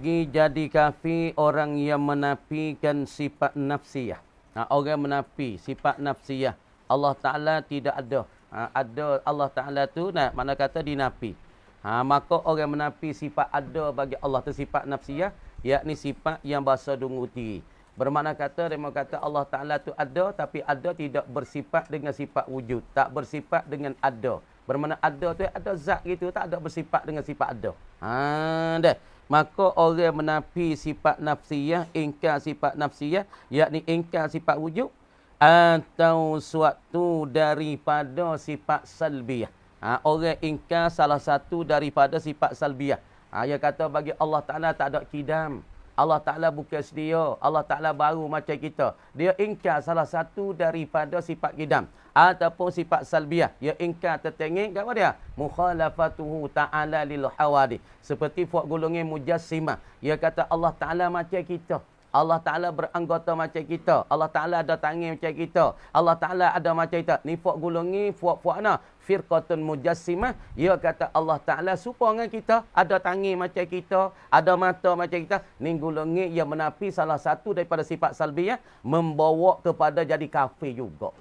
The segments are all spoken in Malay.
jadi kafir orang yang menafikan sifat nafsiyah. Orang menafi sifat nafsiyah. Allah Ta'ala tidak ada. Ada Allah Ta'ala tu, mana kata dinafi. Maka orang menafi sifat ada bagi Allah tu sifat nafsiyah, yakni sifat yang bahasa dunguti. Bermakna kata, dia kata Allah Ta'ala tu ada, tapi ada tidak bersifat dengan sifat wujud. Tak bersifat dengan ada. Bermakna ada tu ada zat gitu, tak ada bersifat dengan sifat ada. Dah. Maka orang menafi sifat nafsiyah, ingkar sifat nafsiyah, yakni ingkar sifat wujud, atau suatu daripada sifat salbiyah. Orang ingkar salah satu daripada sifat salbiyah. Dia kata bagi Allah Ta'ala tak ada kidam. Allah Ta'ala bukan sedia. Allah Ta'ala baru macam kita. Dia ingkar salah satu daripada sifat kidam. Ataupun sifat salbiyah. Dia ingkar tertengik. Apa dia? Mukhalafatuhu ta'ala lil hawadi. Seperti fuak golongan mujassimah. Dia kata Allah Ta'ala macam kita. Allah Ta'ala beranggota macam kita. Allah Ta'ala ada tangan macam kita. Allah Ta'ala ada macam kita. Ni fuak golongan, fuak-fuak na. Firqatun mujassimah. Dia kata Allah Ta'ala serupa dengan kita. Ada tangan macam kita. Ada mata macam kita. Ni golongan yang menafi salah satu daripada sifat salbiyah. Membawa kepada jadi kafir juga.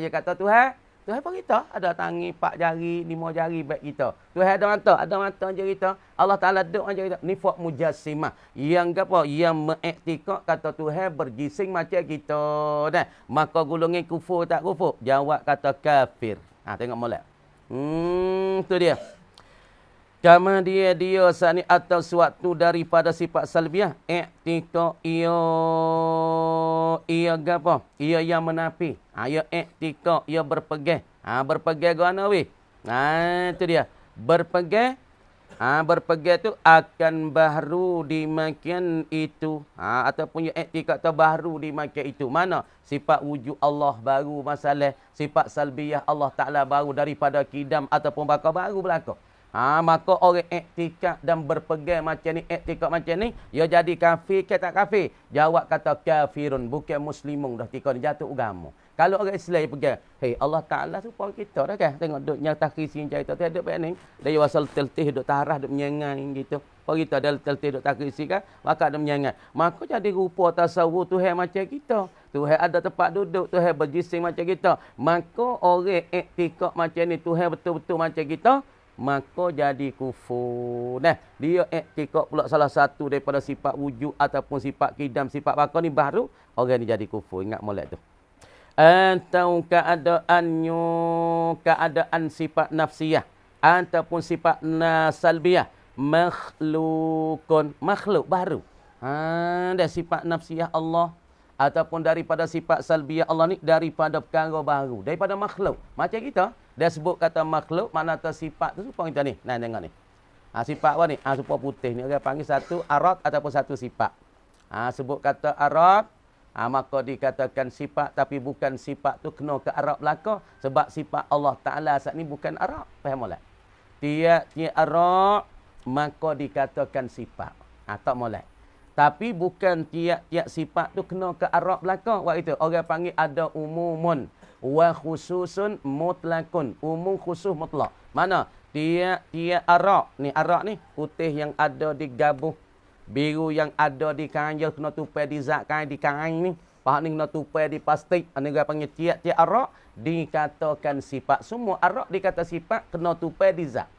Dia kata Tuhan apa kita? Ada tangan 4 jari, 5 jari baik kita. Tuhan ada mata je kita. Allah Ta'ala duduk macam kita. Ni fuak mujassimah. Yang apa? Yang mengiktikad kata Tuhan berjising macam kita. Maka golongan kufur tak kufur? Jawab kata kafir. Tengok molek. Tu dia. Kama dia sani atau suatu daripada sifat salbiah. Iktikad ia apa? Ia yang menafi. Ia iktikad, ia berpegang. Berpegang ke mana weh? Itu dia. Berpegang. Berpegang tu akan baru dimakan itu. Ataupun ia iktikad tu baru dimakan itu. Mana? Sifat wujud Allah baru masalah. Sifat salbiah Allah Ta'ala baru daripada kidam ataupun bakal baru belakang. Maka orang iktikad dan berpegang macam ni, iktikad macam ni, dia jadi kafir ke tak kafir? Jawab kata kafirun, bukan muslimun dah tika ni jatuh agama. Kalau orang Islam pegang, Allah Ta'ala supaya kita dah kan. Tengok duk nyata kisi cerita tu ada baik ni. Dia wasal teltih duk tarah duk menyengai gitu. Kalau kita ada teltih duk tak kisi kan, maka ada menyengai. Maka jadi rupa tasawuf Tuhan macam kita. Tuhan ada tempat duduk, Tuhan berjising macam kita. Maka orang iktikad macam ni, Tuhan betul-betul macam kita, maka jadi kufur. Dia iktikad pula salah satu daripada sifat wujud ataupun sifat kidam, sifat bakar ni baru, orang ni jadi kufur. Ingat molek tu. Atau keadaan sifat nafsiyah ataupun sifat salbiyah, makhluk baru. Dia sifat nafsiyah Allah ataupun daripada sifat salbiyah Allah ni daripada perkara baru, daripada makhluk. Macam kita, dia sebut kata makhluk, mana tu sifat tu supaya kita ni. Tengok ni. Sifat apa ni? Supaya putih ni. Orang panggil satu arat ataupun satu sifat. Sebut kata arat, maka dikatakan sifat, tapi bukan sifat tu kena ke arat belaka. Sebab sifat Allah Ta'ala saat ni bukan arat. Faham tak? Tiap-tiap arat, maka dikatakan sifat. Tak molek. Tapi bukan tiap-tiap sifat tu kena ke arat belaka. Waktu itu orang panggil ada umumun wa khususun mutlakun. Umum khusus mutlak. Mana? Tiap-tiap arak. Arak ni putih yang ada di gabuh. Biru yang ada di kain. Kena tupai di zat kain di kain ni. Pahak ni kena tupai di plastik. Ini dia panggil tiap-tiap arak dikatakan sifat. Semua arak dikata sifat kena tupai di zat.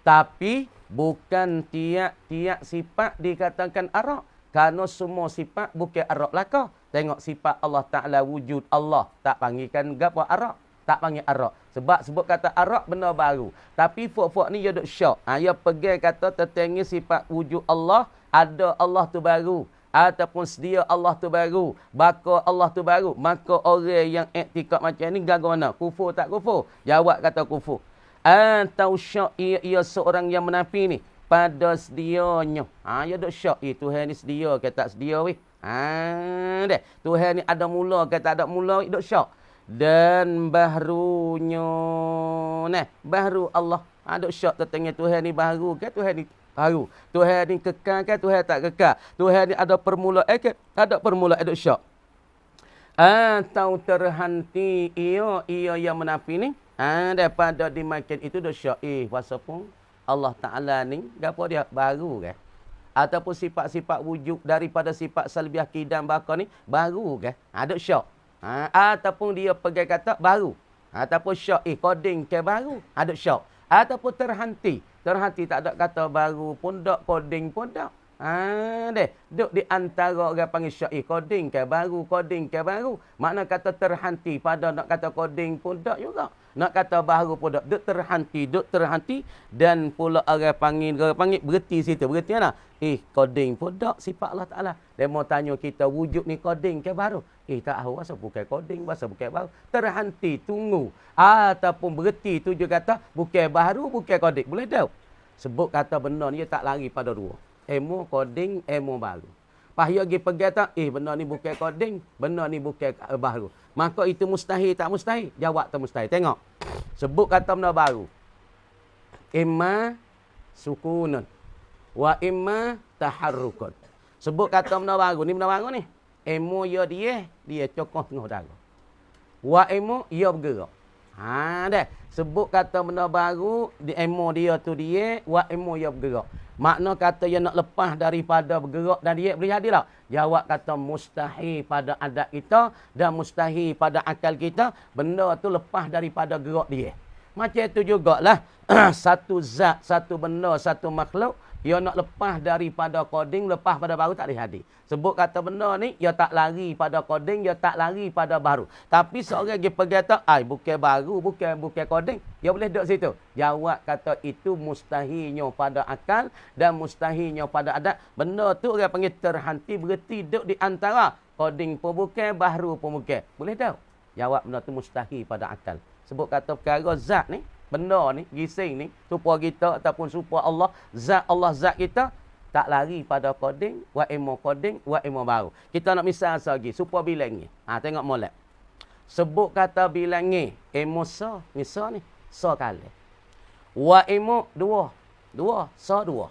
Tapi bukan tiap-tiap sifat dikatakan arak. Kerana semua sifat bukan arak belaka. Tengok sifat Allah Ta'ala wujud Allah. Tak panggilkan apa arak. Tak panggil arak. Sebab sebut kata arak benda baru. Tapi fuak-fuak ni dia duk syak. Dia pegang kata tertengi sifat wujud Allah. Ada Allah tu baru. Ataupun sedia Allah tu baru. Baka Allah tu baru. Maka orang yang iktikad macam ni gagal mana? Kufur tak kufur? Jawab kata kufur. Atau syak ia seorang yang menafi ni. Pada sedianya. Dia duk syak. Tuhan ni sedia ke tak sedia weh. Tuhan ni ada mula ke tak ada mula, duk syak. Dan barunya, baru Allah. Duk syak tentang Tuhan ni baru ke Tuhan ni baru. Tuhan ni kekal ke Tuhan tak kekal. Tuhan ni ada permulaan ke tak ada permulaan, duk syak. Atau terhenti ia yang menafi ni. Daripada dimakan itu duk syak. Walaupun Allah Ta'ala ni, apa dia baru ke? ataupun sifat-sifat wujud daripada sifat salbiah kidam baka ni baru ke? Ada syak. Ataupun dia pegang kata baru. Ataupun syak koding ke baru. Ada syak. Ataupun terhenti. Terhenti tak ada kata baru pun tak, koding pun tak. Duk di antara orang panggil syak koding ke baru, koding ke baru. Makna kata terhenti pada nak kata koding pun tak juga. Nak kata baru pun tak. Duk terhenti. Dan pula orang panggil berhenti situ. Berhenti mana? Koding pun tak sifat Allah Ta'ala. Dia mau tanya kita wujud ni koding ke baru? Tak tahu asal bukan koding, asal bukan baru. Terhenti, tunggu. Ataupun berhenti tu juga kata bukan baru, bukan koding. Boleh tahu? Sebut kata benar ni tak lari pada dua. Emo koding, emo baru. Pahaya pergi pegang tak, benar ni bukan koding, benar ni bukan baru. Maka itu mustahil tak mustahil? Jawab tak mustahil. Tengok. Sebut kata benda baru. Imma sukunun. Wa imma taharrukun. Sebut kata benda baru. Ni benda baru ni. Emo ya dia cokoh tengah dagu. Wa emo ya bergerak. Dah. Sebut kata benda baru, di emo dia tu dia, wa emo ya bergerak. Makna kata yang nak lepas daripada bergerak dan dia boleh jadi tak? Jawab kata mustahil pada adat kita dan mustahil pada akal kita. Benda tu lepas daripada gerak dia. Macam itu jugalah satu zat, satu benda, satu makhluk. Dia nak lepas daripada koding, lepas pada baru tak boleh jadi. Sebut kata benda ni, dia tak lari pada koding, dia tak lari pada baru. Tapi seorang dia pergi kata, bukan baru, bukan koding. Dia boleh duduk situ. Jawab kata itu mustahilnya pada akal dan mustahilnya pada adat. Benda tu orang panggil terhenti, berhenti duduk di antara koding pun bukan, baru pun bukan. Boleh tahu? Jawab benda tu mustahil pada akal. Sebut kata perkara zat ni, benda ni, gising ni, supaya kita ataupun supaya Allah, zat kita, tak lari pada koding, wa emo baru. Kita nak misal lagi, supaya bilang ni. Tengok molek. Sebut kata bilang ni, emo sa, misal ni, sa kali. Wa emo dua, sa dua.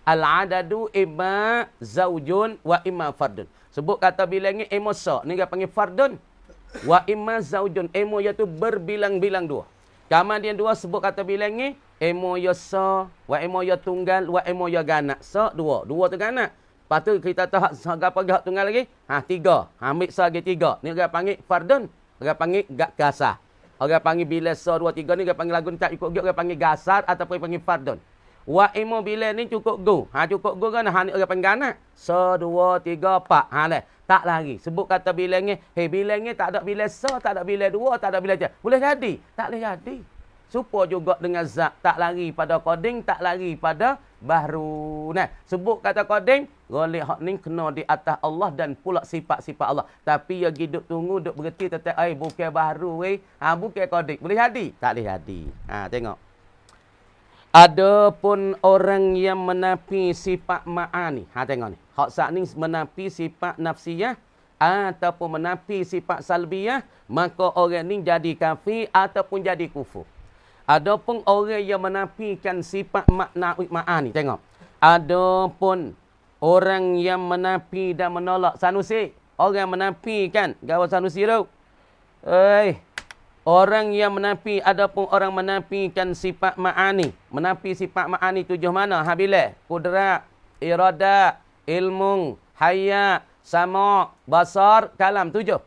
Al-adadu imma zaujun wa imma fardun. Sebut kata bilang ni, emo sa, ni dia panggil fardun. Wa imma zaujun, emo iaitu berbilang-bilang dua. Kemudian dua sebut kata bilang ni, emo ya sa, wa emo ya tunggal, wa emo ya ganak. Sa dua tu ganak. Lepas tu kita tahu apa gak tunggal lagi? Tiga. Ambil sa lagi tiga. Ni orang panggil fardun, orang panggil gak gasar. Orang panggil bila sa dua tiga ni orang panggil lagu tak cukup go, orang panggil gasar ataupun panggil fardun. Wa emo bila ni cukup go. Cukup go kan ni orang panggil ganak. Sa dua tiga empat. Leh. Tak lari. Sebut kata bilangnya, bilangnya tak ada bila sa, tak ada bila dua, tak ada bila je. Boleh jadi? Tak boleh jadi. Supaya juga dengan zat, tak lari pada koding, tak lari pada baru. Nah, sebut kata koding, golek hak ni kena di atas Allah dan pula sifat-sifat Allah. Tapi ya hidup tunggu, duk berhenti tetap, bukan baru, bukan koding. Boleh jadi? Tak boleh jadi. Tengok. Adapun orang yang menafi sifat ma'ani. Tengok ni. Hak saat ni menafi sifat nafsiyah ataupun menafi sifat salbiyah, maka orang ni jadi kafir ataupun jadi kufur. Adapun orang yang menafikan sifat ma'ani. Tengok. Adapun orang yang menafi dan menolak Sanusi. Orang menafikan. Gawa Sanusi tu. Orang yang menafi, adapun orang menafikan sifat ma'ani. Menafi sifat ma'ani tujuh mana? Bila? Kudrat, iradat, ilmu, hayat, sama, basar, kalam. Tujuh.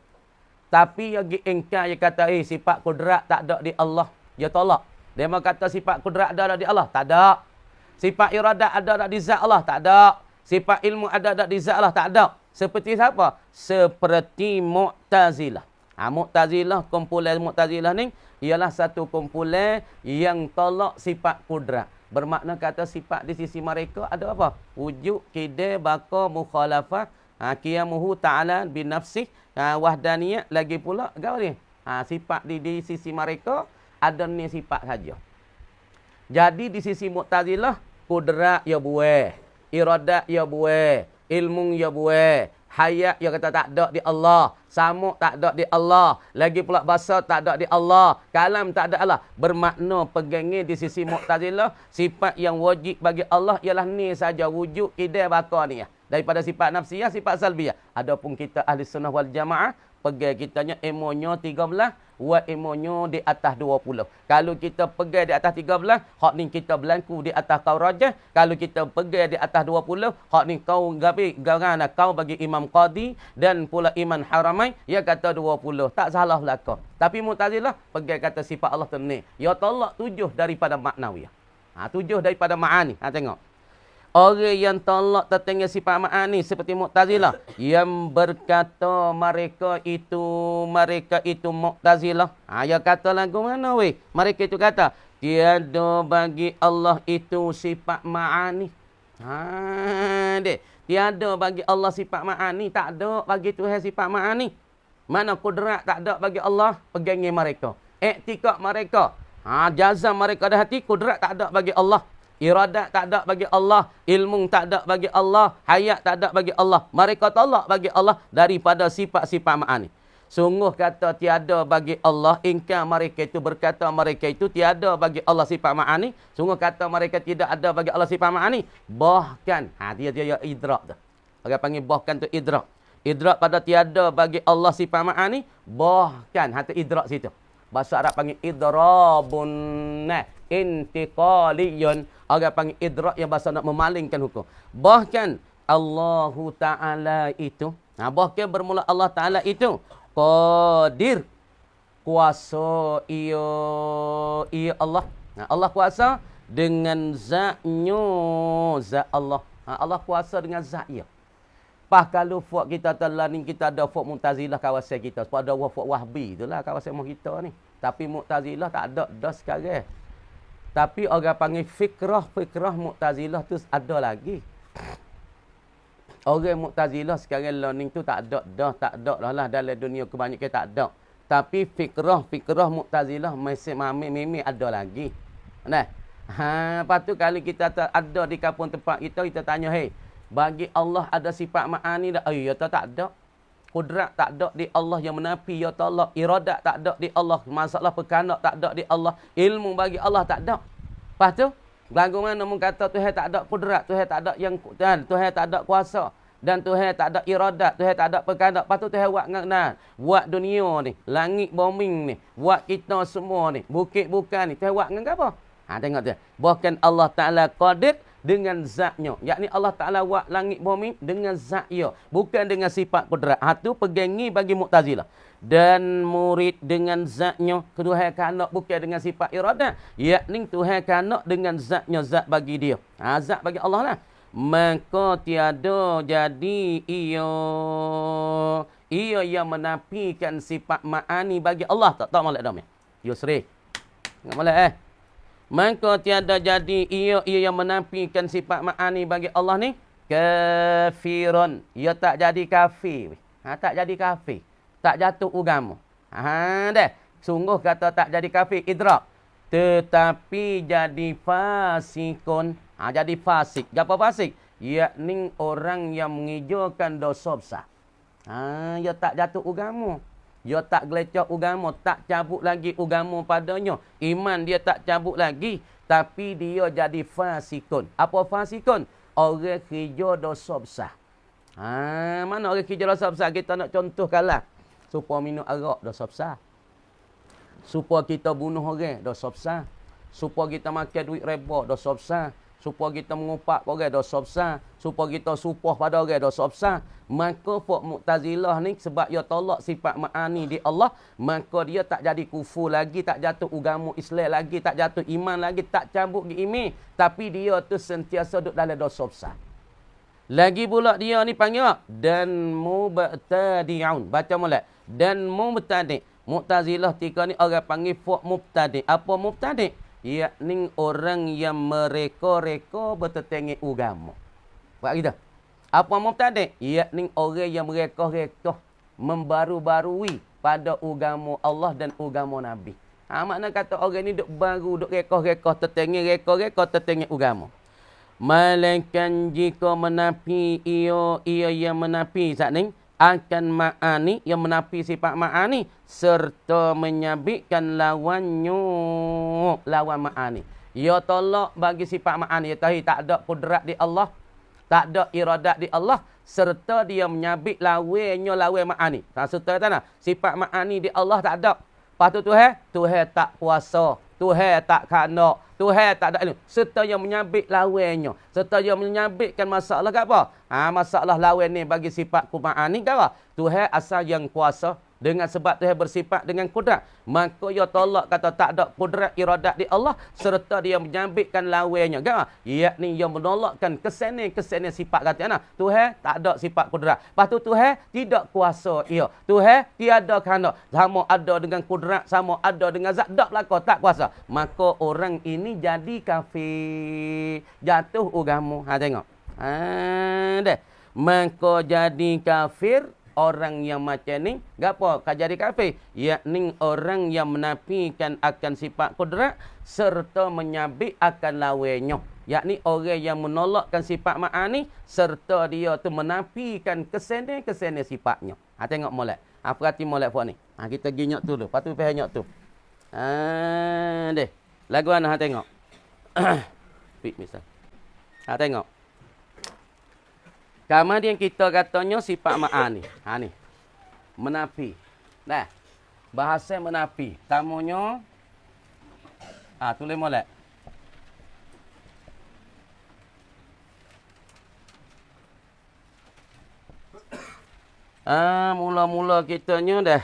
Tapi yang engkau yang kata, sifat kudrat tak ada di Allah. Dia tolak. Dia mau kata sifat kudrat ada di Allah. Tak ada. Sifat iradat ada di zat Allah. Tak ada. Sifat ilmu ada di zat Allah. Tak ada. Seperti siapa? Seperti Mu'tazilah. Mu'tazilah, kumpulan Mu'tazilah ni ialah satu kumpulan yang tolak sifat kudrat. Bermakna kata sifat di sisi mereka ada apa? Wujud, kidai, baka, mukhalafah, qiyamuhu ta'ala binafsih, wahdaniyah, lagi pula apa ni? Sifat di sisi mereka ada ni sifat saja. Jadi di sisi Mu'tazilah, kudrat ya buih, iradat ya buih, ilmu ya buih, hayat yang kata tak ada di Allah, samuk tak ada di Allah, lagi pula basar tak ada di Allah, kalam tak ada Allah. Bermakna pegangnya di sisi Mu'tazilah, sifat yang wajib bagi Allah ialah ni saja, wujud, kidai, baka ni ya. Daripada sifat nafsiyah, sifat salbiyah. Adapun kita ahli sunnah wal jamaah, pegang kitanya ilmunya 13, wa ilmunya di atas 20. Kalau kita pegang di atas 13, hak ni kita berlaku di atas kau raja. Kalau kita pegang di atas 20, hak ni kau gabi garana kau bagi imam qadi dan pula imam haramain, ya kata 20. Tak salah belaka. Tapi Mu'tazilah pegang kata sifat Allah tu ni. Ya tolak 7 daripada maknawiyah. 7 daripada ma'ani. Tengok. Orang yang tolak tentang sifat ma'ani seperti Mu'tazilah yang berkata mereka itu Mu'tazilah. Ya kata lagu mana weh? Mereka itu kata tiada bagi Allah itu sifat ma'ani. Dek. Tiada bagi Allah sifat ma'ani, tak ada bagi Tuhan sifat ma'ani. Mana kudrat tak ada bagi Allah, pegangi mereka. Iktikad mereka. Jazam mereka dah hati, kudrat tak ada bagi Allah. Iradat tak ada bagi Allah. Ilmu tak ada bagi Allah. Hayat tak ada bagi Allah. Mereka tolak bagi Allah daripada sifat-sifat ma'ani. Sungguh kata tiada bagi Allah. Ingkar mereka itu berkata mereka itu tiada bagi Allah sifat ma'ani. Sungguh kata mereka tidak ada bagi Allah sifat ma'ani. Bahkan. Dia idrak tu. Orang panggil bahkan tu idrak. Idrak pada tiada bagi Allah sifat ma'ani. Bahkan. Tu idrak situ. Bahasa Arab panggil idrabun intiqaliyun. Orang panggil idrak yang bahasa nak memalingkan hukum. Bahkan Allah Ta'ala itu. Bahkan bermula Allah Ta'ala itu. Qadir. Kuasa ia Allah. Allah kuasa dengan zatnya. Zat Allah. Allah kuasa dengan zat ia. Pas kalau fuk kita telah ni kita ada fuk Mu'tazilah kawasan kita. Sebab ada fuk Wahbi itulah kawasan kita ni. Tapi Mu'tazilah tak ada dah sekarang. Tapi orang panggil fikrah Mu'tazilah tu ada lagi. Orang Mu'tazilah sekarang learning tu tak ada dah lah dalam dunia kebanyakan tak ada. Tapi fikrah Mu'tazilah masih mami ada lagi. Nah. Lepas tu kalau kita ada di kampung tempat kita tanya, hey, bagi Allah ada sifat ma'ani tak? Ya tak ada. Kudrat tak ada di Allah yang menafi ya tolak. Iradat tak ada di Allah. Masalah perkanak tak ada di Allah. Ilmu bagi Allah tak ada. Lepas tu, lagu mana mu kata Tuhan tak ada kudrat, Tuhan tak ada yang Tuhan tak ada kuasa dan Tuhan tak ada iradat, Tuhan tak ada perkanak. Lepas tu Tuhan buat dunia ni, langit bumi ni, buat kita semua ni, bukit bukan ni. Tuhan buat dengan apa? Tengok tu. Bahkan Allah Ta'ala qadir dengan zatnya. Yakni Allah Ta'ala buat langit bumi dengan zatnya. Bukan dengan sifat kudrat. Itu pegangi bagi Mu'tazilah. Dan murid dengan zatnya. Tuhan kanak bukan dengan sifat iradat. Yakni Tuhan kanak dengan zatnya. Zat bagi dia. Zat bagi Allah lah. Maka tiada jadi ia yang menafikan sifat ma'ani bagi Allah. Tak malak dah. Yusri. Tak malak Maka tiada jadi ia yang menafikan sifat ma'ani bagi Allah ni kafirun. Ia tak jadi kafir. Tak jadi kafir. Tak jatuh agama. Dah. Sungguh kata tak jadi kafir idrak. Tetapi jadi fasikun. Jadi fasik. Apa fasik? Yakni orang yang mengijakan dosa besar. Ia tak jatuh agama. Dia tak gelecak agama, tak cabut lagi agama padanya. Iman dia tak cabut lagi. Tapi dia jadi fasikun. Apa fasikun? Orang kerja dosa besar. Mana orang kerja dosa besar? Kita nak contohkanlah. Supaya minum arak, dosa besar. Supaya kita bunuh orang, dosa besar. Supaya kita makan duit reba, dosa besar. Supaya kita mengupak orang, dosa besar. Supaya kita sumpah pada orang, dosa besar. Maka Fuk Mu'tazilah ni sebab dia tolak sifat ma'ani di Allah, maka dia tak jadi kufur lagi, tak jatuh agama Islam lagi, tak jatuh iman lagi, tak cabut di iman. Tapi dia tu sentiasa duduk dalam dosa besar. Lagi pula dia ni panggil apa? Dan mubtadi'un. Baca molek. Dan mubtadi'. Mu'tazilah tika ni orang panggil Fuk mubtadi'. Apa mubtadi'? Yakni orang yang mereka-reka bertetengah agama. Buat kita. Apa mubtadi'? Yakni orang yang mereka-reka membaru-barui pada agama Allah dan agama Nabi. Makna kata orang ni duk baru, duk reka-reka tetengah agama. Malaikat jika menafi ia yang menafi saat ni akan ma'ani, yang menafi sifat ma'ani serta menyabitkan lawan ma'ani. Ia tolak bagi sifat ma'ani. Ia tahu tak ada kudrat di Allah. Tak ada iradat di Allah serta dia menyabit lawannya lawan ma'ani. Serta tanah sifat ma'ani di Allah tak ada. Lepas tu Tuhan tak kuasa, Tuhan tak kanak, Tuhan tak ada ilmu. Serta yang menyabit lawannya, serta yang menyabitkan masalah ke apa? Masalah lawan ni bagi sifat ma'ani ke apa? Tuhan asal yang kuasa. Dengan sebab Tuhan bersifat dengan kudrat, maka ia tolak kata tak ada kudrat iradat di Allah serta dia menyabitkan lawannya. Kan? Yakni ia menolakkan kesenin sifat kata ana. Tuhan tak ada sifat kudrat. Lepas tu Tuhan tidak kuasa ia. Tuhan tiada kehendak. Sama ada dengan kudrat, sama ada dengan zat dak belaka tak kuasa. Maka orang ini jadi kafir. Jatuh agama. Tengok. Deh. Maka jadi kafir. Orang yang macam ni, gapo kau jadi kafir? Yakni orang yang menafikan akan sifat kudrat serta menyabit akan lawannya. Yakni orang yang menolakkan sifat ma'ani serta dia tu menafikan kesenin sifatnya. Tengok molek. Perhati molek puak ni. Kita pergi nyok tu dulu. Lepas tu pergi nyok tu. Deh. Lagu mana tengok. Pik misal. Tengok. Kemudian kita katanya sifat ma'ani. Ni. Menafi. Nah. Bahasa menafi. Tamunya. Tulis molek. Mula-mula kitanya dah.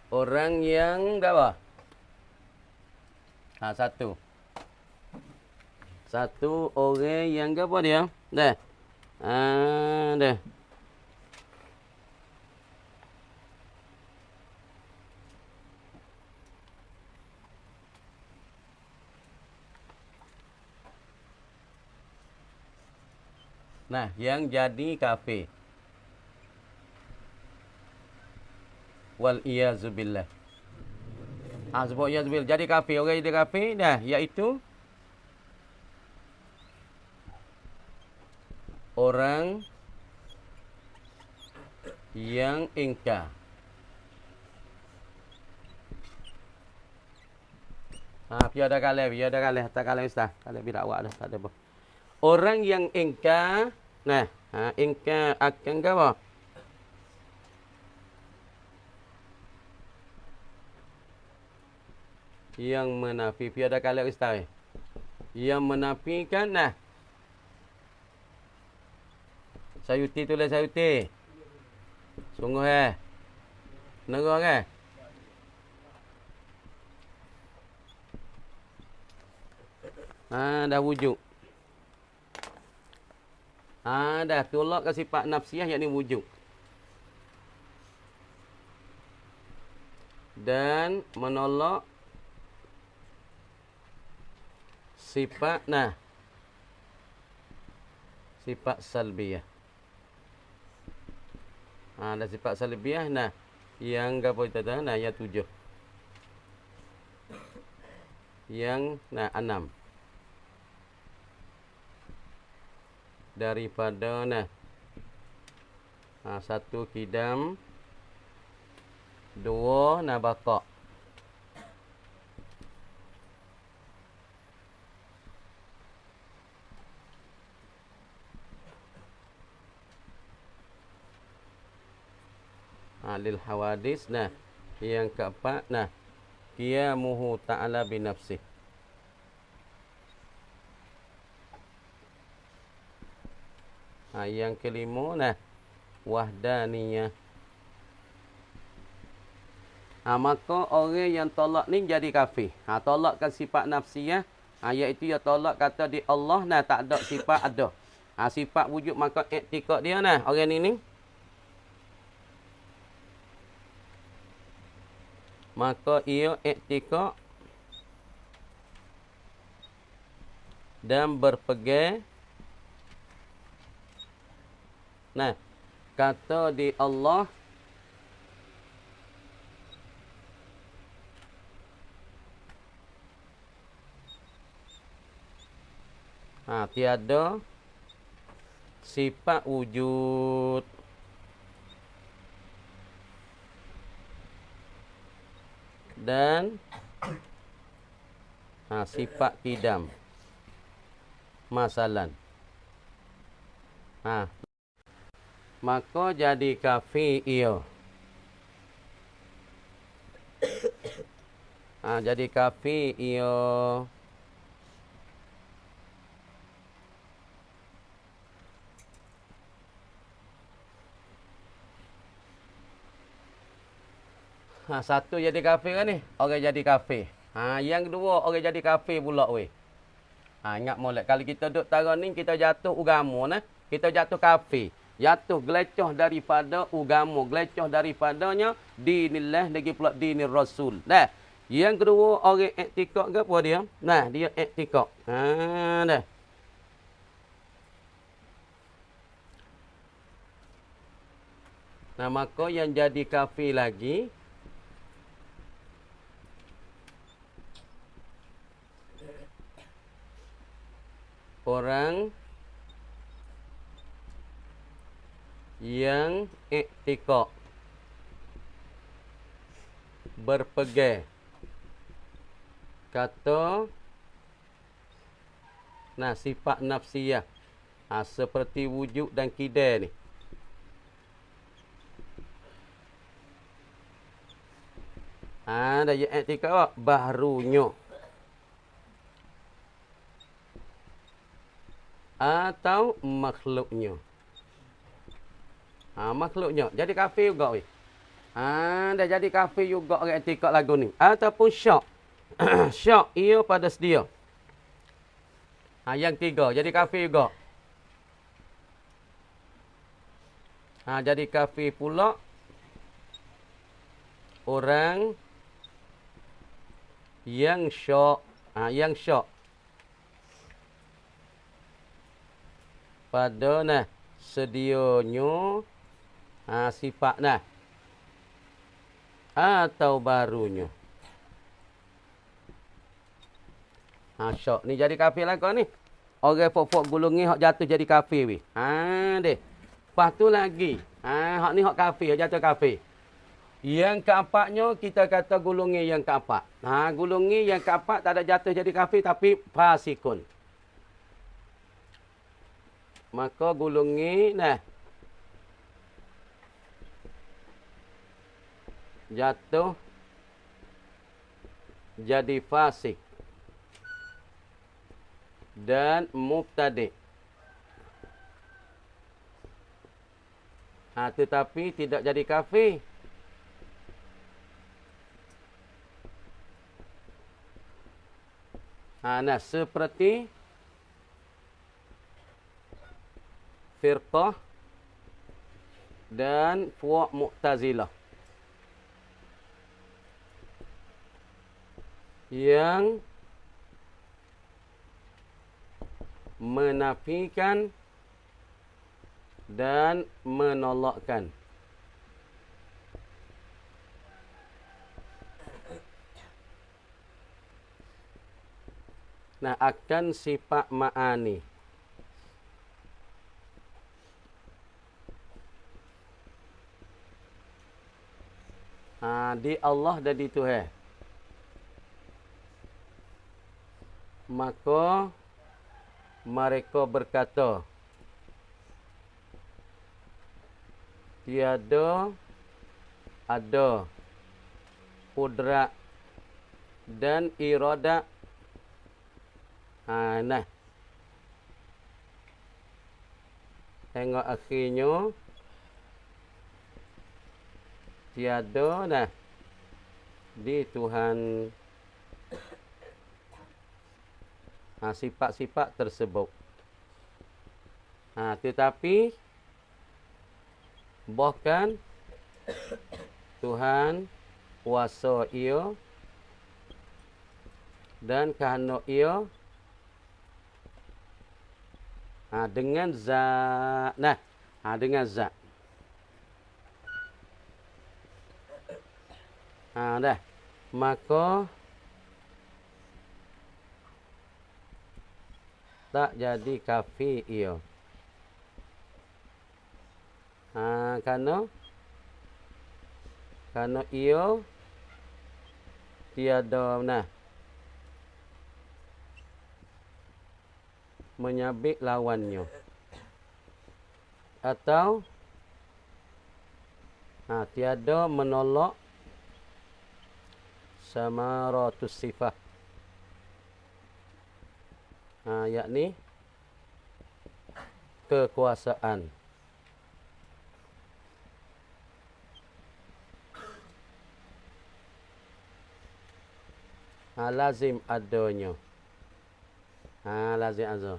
Orang yang apa? Satu. Satu orang yang apa dia? Dah. Dah. Nah, yang jadi kafir. Wal iyazu billah. Sebab iyazubillah jadi kafir, orang jadi kafir dah, iaitu orang yang ingkar. Piada kalah, tak kalah ustaz. Kalah bidak awak dah, tak ada apa. Orang yang ingkar, nah, ingkar akan apa? Yang menafi, piada kalah ustaz. Yang menafikan, nah. Sayuti tulis sayuti. Sungguh Negara dah wujud. Dah tolak ke sifat nafsiyah yakni wujud. Dan menolak sifat sifat salbiyah. Ada sifat salbiyah yang apa itu dah? Yang 7. Yang 6. Daripada satu kidam, 2 baqa. Lil hawadis yang keempat qiyamuhu ta'ala binafsih. Yang kelima wahdaniyah. Maka orang yang tolak ni jadi kafir. Tolakkan sifat nafsiyah, iaitu ia tolak kata di Allah tak ada sifat ada. Sifat wujud maka iktikad dia orang ni maka ia iktikad dan berpegang kata di Allah tiada sifat wujud. Dan Sifat kidam. Masalan. Maka jadi kafi iyo. Jadi kafi iyo. Satu jadi kafe kan ni? Orang jadi kafe. Yang kedua orang jadi kafe pula weh. Ingat molek. Kalau kita duduk tarah ni, kita jatuh agama nah. Kita jatuh kafe. Jatuh gelecoh daripada agama. Gelecoh daripadanya dinillah lagi pula dinir Rasul. Dah. Yang kedua orang iktikad ke apa dia? Nah, dia iktikad. Dah. Nah, maka yang jadi kafe lagi orang yang iktikad berpegang kata sifat nafsiyah seperti wujud dan kidam ni. Dah yang iktikad baharunya atau makhluknya. Makhluknya. Jadi kafir juga weh. Dah jadi kafir juga orang iktikad lagu ni. Ataupun syak. Syak ia pada sedia. Yang tiga. Jadi kafir juga. Jadi kafir pula orang yang syak. Yang syak. Pada sedianya sifat atau barunya. Syak ni jadi kafir lah kau ni. Orang fok-fok gulungi hak jatuh jadi kafir weh. Deh. Lepas tu lagi. Hak ni hak kafir, hak jatuh kafir. Yang keempatnya kita kata gulungi yang keempat. Gulungi yang keempat tak ada jatuh jadi kafir tapi fasikun. Maka gulungi jatuh jadi fasik dan mubtadi'. Tetapi tidak jadi kafir. Seperti firqah dan fuq Mu'tazilah yang menafikan dan menolakkan akan sifat ma'ani. Di Allah dan di Tuhan. Maka mereka berkata tiada ada kudrat dan iradah. Tengok akhirnya tiada di Tuhan sifat-sifat tersebut. Tetapi bahkan Tuhan kuasa ia dan kehendak ia dengan zat. Dengan zat. Maka tak jadi kafir ia. Kerana ia tiada menyabik lawannya. Atau tiada menolak samaratus sifah. Yakni kekuasaan. Lazim adanya. Lazim azah.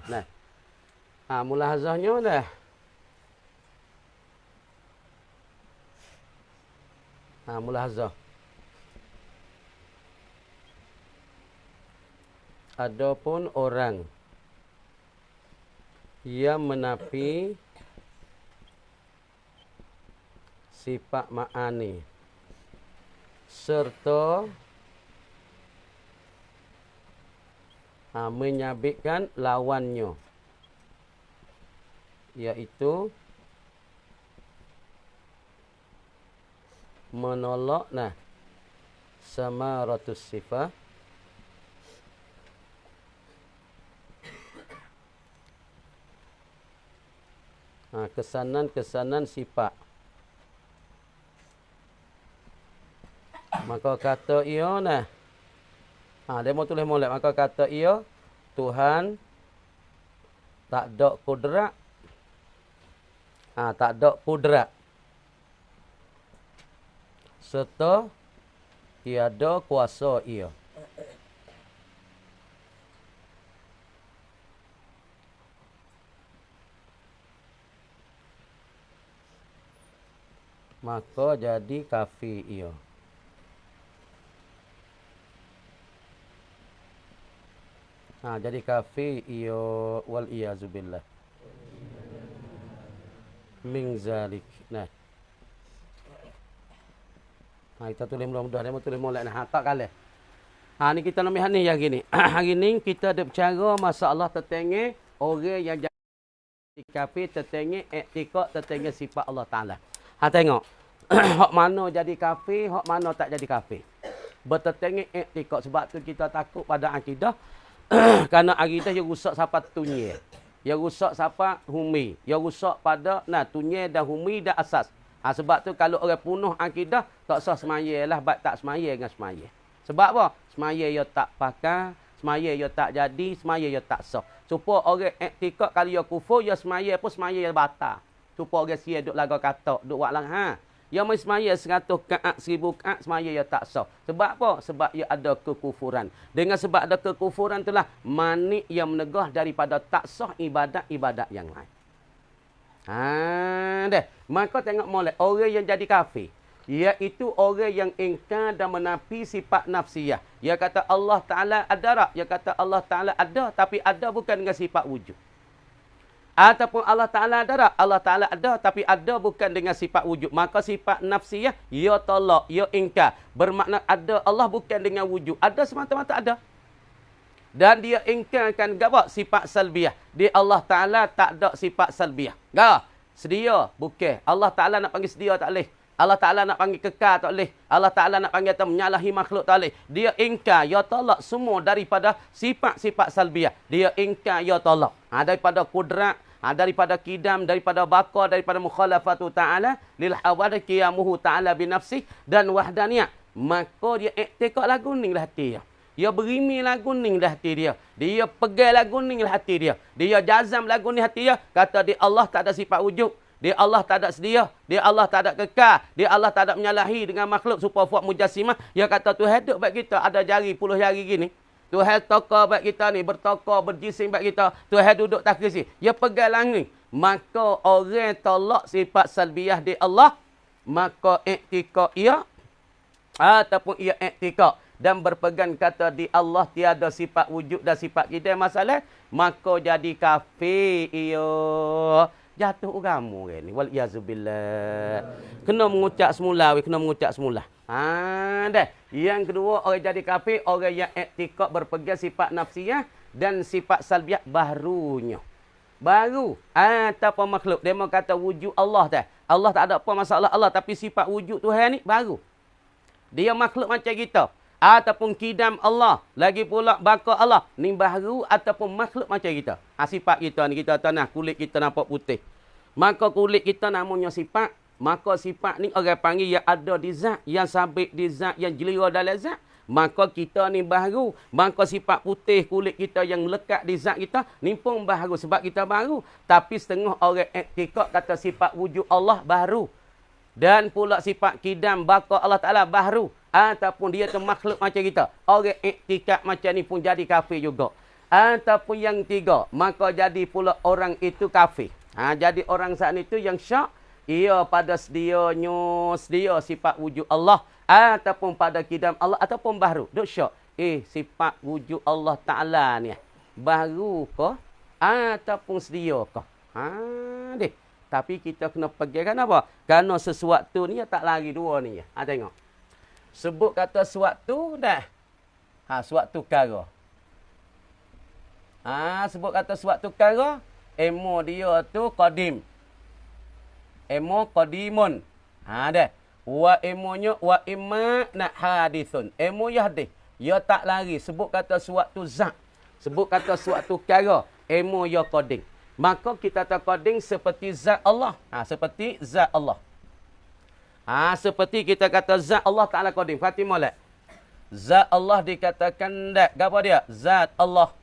Mulahazahnya dah. Mulahazah. Adapun orang yang menafi sifat ma'ani serta menyabitkan lawannya, iaitu menolak samaratus sifah, kesanan-kesanan sifat. Maka kata ia dia mau tulis molek. Maka kata ia, Tuhan tak ada kudrat. Tak ada kudrat. Serta tiada kuasa ia. Maka jadi kafir ia. Jadi kafir ia wal iyazubillah. Min zalik. Kita tulis mudah-mudahan. Dia mau tulis molek tak kalah. Ni kita nama ni yang gini. Hari ni kita ada bercara masalah tentang orang yang jadi kafir, tentang iktikad, tentang sifat Allah Taala. Tengok. Hak mana jadi kafir, hak mana tak jadi kafir. Bertentang iktikad. Sebab tu kita takut pada akidah. Kerana akidah yang rusak siapa tunye. Yang rusak siapa humi. Yang rusak pada tunye dan humi dan asas. Sebab tu kalau orang punuh akidah, tak sah semaya lah. Sebab tak semaya dengan semaya. Sebab apa? Semaya ia tak pakai. Semaya ia tak jadi. Semaya ia tak sah. Supaya orang iktikad kalau ia kufur, ia semaya pun semaya ia batal. Supaya orang sia duk lagu katak, duk buat lang. Yang main semaya 100 kaat, 1000 kaat, semaya ia tak sah. Sebab apa? Sebab ia ada kekufuran. Dengan sebab ada kekufuran itulah manik yang menegah daripada tak sah ibadat-ibadat yang lain. Maka tengok molek orang yang jadi kafir, iaitu orang yang ingkar dan menafi sifat nafsiyah. Dia kata Allah Ta'ala ada tak? Dia kata Allah Ta'ala ada, tapi ada bukan dengan sifat wujud. Ataupun Allah Ta'ala ada tak? Allah Ta'ala ada, tapi ada bukan dengan sifat wujud. Maka sifat nafsiyah, ia tolak, ia ingkar. Bermakna ada Allah bukan dengan wujud. Ada semata-mata ada. Dan dia ingkarkan sifat salbiyah. Di Allah Ta'ala tak ada sifat salbiyah. Sedia, bukan. Allah Ta'ala nak panggil sedia tak boleh. Allah Ta'ala nak panggil kekal tak boleh. Allah Ta'ala nak panggil menyalahi makhluk tak boleh. Dia ingkar, ia tolak semua daripada sifat-sifat salbiyah. Dia ingkar, ia tolak. Daripada kudrat, daripada kidam, daripada baqa, daripada mukhalafatu ta'ala, lil hawad qiyamuhu ta'ala binafsih dan wahdaniyah. Maka dia iktikad lagu ni lah hati dia. Dia berimi lagu ni lah hati dia. Dia pegang lagu ni lah hati dia. Dia jazam lagu ni hati dia. Kata dia Allah tak ada sifat wujud. Dia Allah tak ada sedia. Dia Allah tak ada kekal. Dia Allah tak ada menyalahi dengan makhluk supaya buat mujassimah. Dia kata Tuhan hidup bagi kita ada jari, 10 jari gini. Tuhan toka bagi kita ni, bertoka, berjisim bagi kita. Tuhan duduk tak kursi. Dia pegang langit. Maka orang tolak sifat salbiyah di Allah. Maka iktikad ia. Ataupun ia iktikad. Dan berpegang kata di Allah tiada sifat wujud dan sifat kita masalah. Maka jadi kafir ia. Jatuh agama ni. Wal iyazubillah. Kena mengucap semula. Kena mengucap semula. Yang kedua, orang jadi kafir, orang yang iktikad berpegang sifat nafsiyah dan sifat salbiyah barunya. Baru. Ataupun makhluk. Dia mau kata wujud Allah tak. Allah tak ada apa masalah Allah. Tapi sifat wujud Tuhan ni baru. Dia makhluk macam kita. ataupun kidam Allah, lagi pula baka Allah, ni baharu ataupun makhluk macam kita. Sifat kita ni, kita tanah kulit kita nampak putih. Maka kulit kita namanya sifat. Maka sifat ni orang panggil yang ada di zat, yang sabit di zat, yang jelira dalam zat. Maka kita ni baharu. Maka sifat putih kulit kita yang lekat di zat kita, ni pun baharu sebab kita baharu. Tapi setengah orang iktikad kata sifat wujud Allah baharu. Dan pula sifat kidam baka Allah Ta'ala baharu. Ataupun dia tu makhluk macam kita. Orang iktikad macam ni pun jadi kafir juga. Ataupun yang tiga, maka jadi pula orang itu kafir. Jadi orang saat itu yang syak, ia pada sedia sifat wujud Allah. Ataupun pada kidam Allah, ataupun baharu. Duk syak. Sifat wujud Allah Ta'ala ni. Baharu ke? Ataupun sedia ke? Deh. Tapi kita kena pegang apa? Kerana sesuatu ni tak lari dua ni. Tengok. Sebut kata sesuatu dah. Sesuatu perkara. Sebut kata sesuatu perkara, emo dia tu qadim. Emo qadimun. Dah. Wa emonya wa imma nak hadithun. Emo ya hadith. Ya tak lari. Sebut kata sesuatu zat. Sebut kata sesuatu perkara, emo ya qadim. Maka kita tak qadim seperti zat Allah. Seperti zat Allah. Seperti kita kata zat Allah Ta'ala qadim. Fatimah lah. Zat Allah dikatakan tak. Apa dia? Zat Allah.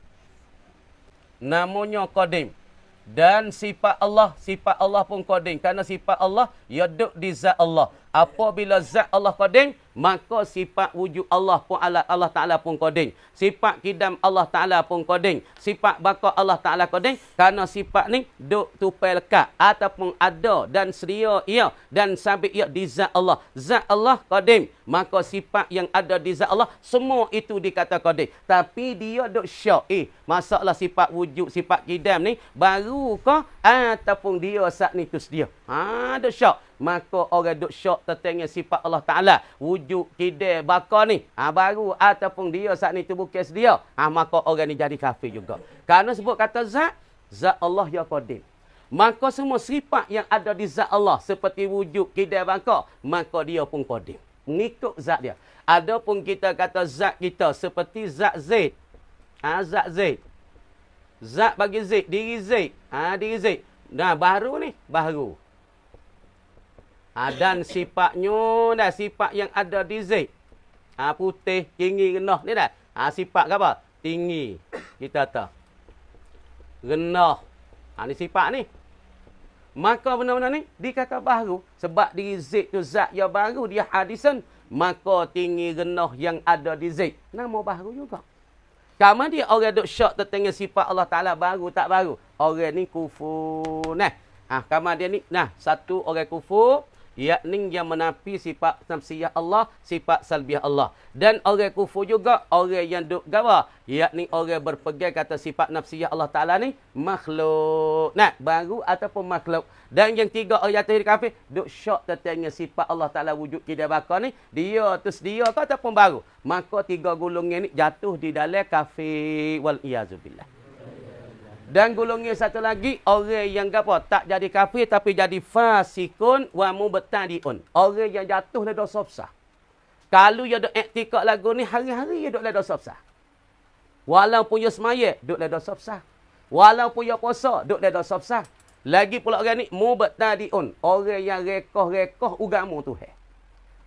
Namanya qadim. Dan sifat Allah pun qadim. Kerana sifat Allah, ia duduk di zat Allah. Apabila zat Allah qadim, maka sifat wujud Allah pun Allah Ta'ala pun qadim. Sifat kidam Allah Ta'ala pun qadim. Sifat baka Allah Ta'ala qadim. Kerana sifat ni duduk tupai lekat. Ataupun ada dan sedia ia. Dan sabit ia di zat Allah. Zat Allah qadim. Maka sifat yang ada di zat Allah, semua itu dikata qadim. Tapi dia duduk syak. Masalah sifat wujud, sifat kidam ni, baru ke? Ataupun dia saat ni tu sedia. Duduk syak. Maka orang duk syok tentang sifat Allah Ta'ala. Wujud kidam baka ni. Baru ataupun dia saat ni tu bukan sedia. Maka orang ni jadi kafir juga. Kerana sebut kata zat. Zat Allah ya qadim. Maka semua sifat yang ada di zat Allah. Seperti wujud kidam baka. Maka dia pun qadim. Mengikut zat dia. Adapun kita kata zat kita. Seperti zat Zaid. Zat Zaid. Zat bagi Zaid. Diri Zaid. Diri Zaid. Nah baru ni. Baru. Dan sifatnya dah sifat yang ada di Zaid. Putih, tinggi, rendah ni dah. Sifat ke apa? Tinggi. Kita tahu. Rendah. Ni sifat ni. Maka benda-benda ni dikata baru. Sebab di Zaid tu zat yang baru, dia hadisan. Maka tinggi, rendah yang ada di Zaid. Nama baru juga. Kamu dia orang duk syak tentang sifat Allah Ta'ala baru tak baru. Orang ni kufur. Kamu dia ni. Satu orang kufur. Yakni yang menafi sifat nafsiyah Allah, sifat salbiah Allah. Dan orang kufur juga, orang yang duk gawa. Yakni orang berpegang kata sifat nafsiyah Allah Ta'ala ni, makhluk. Baru ataupun makhluk. Dan yang tiga orang jatuh di kafir, duk syak tentang sifat Allah Ta'ala wujud kidam baka ni, dia tu sedia ke ataupun baru. Maka tiga golongan ni jatuh di dalam kafir. Wal-iyazubillah. Dan golongan satu lagi, orang yang apa? Tak jadi kafir tapi jadi fasikun wa mubtadi'un. Orang yang jatuh le dosa besar. Kalau dia duk iktikad lagu ni, hari-hari dia duk le dosa besar. Walaupun dia semaya, duk le dosa besar. Walaupun dia puasa, duk le dosa besar. Lagi pula orang ni, mubtadi'un. Orang yang rekoh-rekoh agama Tuhan.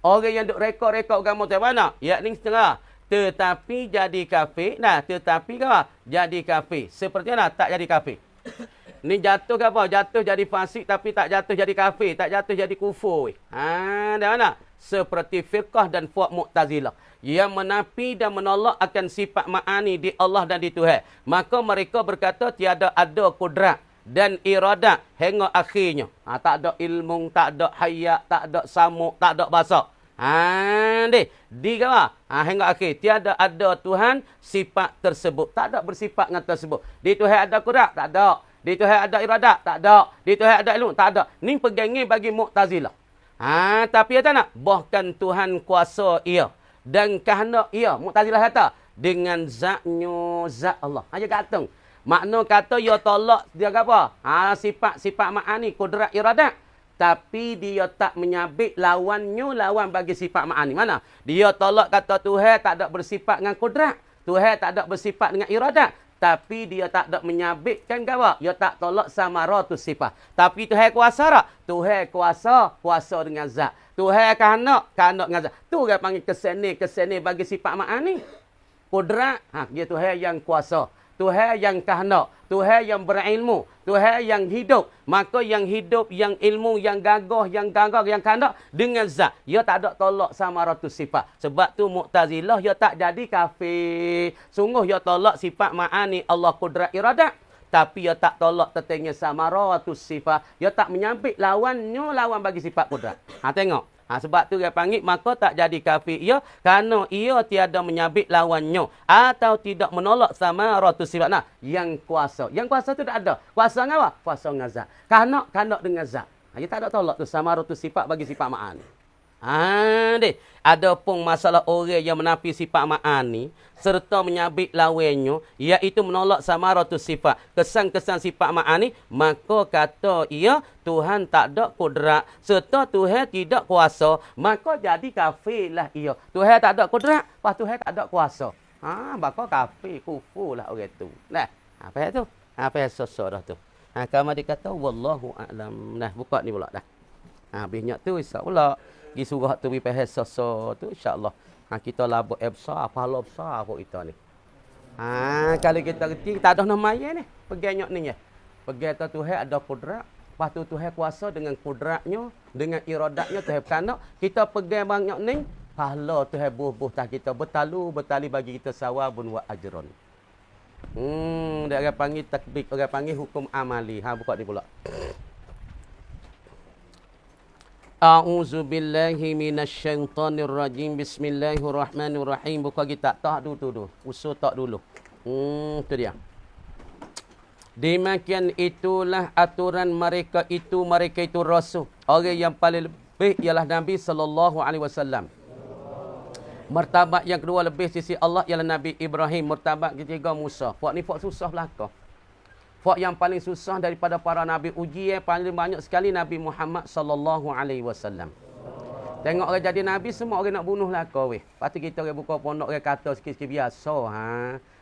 Orang yang duk rekoh-rekoh agama Tuhan mana? Yakni setengah. Tetapi jadi kafir. Tetapi apa? Jadi kafir. Seperti mana? Tak jadi kafir. Ni jatuh ke apa? Jatuh jadi fasik tapi tak jatuh jadi kafir. Tak jatuh jadi kufur. Dah mana? Seperti firqah dan puak Mu'tazilah. Yang menafi dan menolak akan sifat ma'ani di Allah dan di Tuhan. Maka mereka berkata tiada ada kudrat dan iradat hingga akhirnya. Tak ada ilmu, tak ada hayat, tak ada samuk, tak ada basar. Di apa? Hingga akhir. Tiada ada Tuhan sifat tersebut. Tak ada bersifat dengan tersebut. Di Tuhan ada kudrat? Tak ada. Di Tuhan ada iradat? Tak ada. Di Tuhan ada ilmu? Tak ada. Ni pegangi bagi Mu'tazilah. Tapi tak nak. Bahkan Tuhan kuasa ia. Dan kehendak ia. Mu'tazilah kata. Dengan zatnya zat Allah. Dia kata. Makna kata ia tolak dia apa? Sifat-sifat ma'ani, kudrat iradat. tapi dia tak menyabit lawannya lawan bagi sifat ma'ani. Mana? Dia tolak kata Tuhan tak ada bersifat dengan kudrat. Tuhan tak ada bersifat dengan iradat. Tapi dia tak ada menyabitkan gawa. Dia tak tolak samaratus sifat. Tapi Tuhan kuasa tak? Tuhan kuasa dengan zat. Tuhan kanak dengan zat. Tu dia panggil keseni bagi sifat ma'ani. Kudrat, dia Tuhan yang kuasa. Tuhan yang kanak. Tuhan yang berilmu. Tuhan yang hidup. Maka yang hidup, yang ilmu, yang gagah, yang kanak dengan zat. Dia tak ada tolak samaratus sifat. Sebab tu Mu'tazilah dia tak jadi kafir. Sungguh dia tolak sifat ma'ani Allah kudrat iradat. Tapi dia tak tolak tetengnya samaratus sifat. Dia tak menyambit lawannya lawan bagi sifat kudrat. Tengok. Sebab tu dia panggil, maka tak jadi kafir ia kerana ia tiada menyabit lawannya atau tidak menolak samaratus sifat. Nah, yang kuasa. Yang kuasa tu tak ada. Kuasa dengan apa? Kuasa dengan zat. Kanak dengan zat. Dia tak ada tolak tu samaratus sifat bagi sifat ma'ani. Ada pun masalah orang yang menafi sifat ma'ani serta menyabit lawannya, iaitu menolak samaratus sifat, kesan-kesan sifat ma'ani, maka kata ia Tuhan tak ada kudrat serta Tuhan tidak kuasa, maka jadi kafirlah ia. Tuhan tak ada kudrat, pas Tuhan tak ada kuasa. Maka kafir, kufur lah orang tu. Nah, apa tu? Apa sosok dah tu? Kamu dikata wallahu a'lam. Nah, buka ni pula dah. Habisnya tu isap pula. Pergi suruh tu pergi pahal sosok tu insya-Allah. Kita labuk besar, pahala besar apa kita ni. Kalau kita reti tak ada nama ayat ni. Peganyok ni ya. Pegang tu Tuhan ada kudrat, lepas tu Tuhan kuasa dengan kudratnya, dengan iradatnya Tuhan kanak. Kita pegang banyak ni, pahala Tuhan buh-buh tak kita bertali bagi kita sawabun wa ajrun. Dia orang panggil takbik, orang panggil hukum amali. Buka ni pula. A'udzu billahi minasyaitonir rajim. Bismillahirrahmanirrahim. Buka kita tak dulu. Usul tak dulu. Tu dia. Demikian itulah aturan mereka itu rasul. Orang yang paling lebih ialah Nabi sallallahu alaihi wasallam. Martabat yang kedua lebih sisi Allah ialah Nabi Ibrahim. Martabat ketiga Musa. Puak ni puak susah belaka. Fak yang paling susah daripada para nabi ujian paling banyak sekali Nabi Muhammad sallallahu alaihi wasallam. Tengok orang jadi nabi semua orang nak bunuh lah kau weh. Pasti kita orang buka pondok orang kata sikit-sikit biasa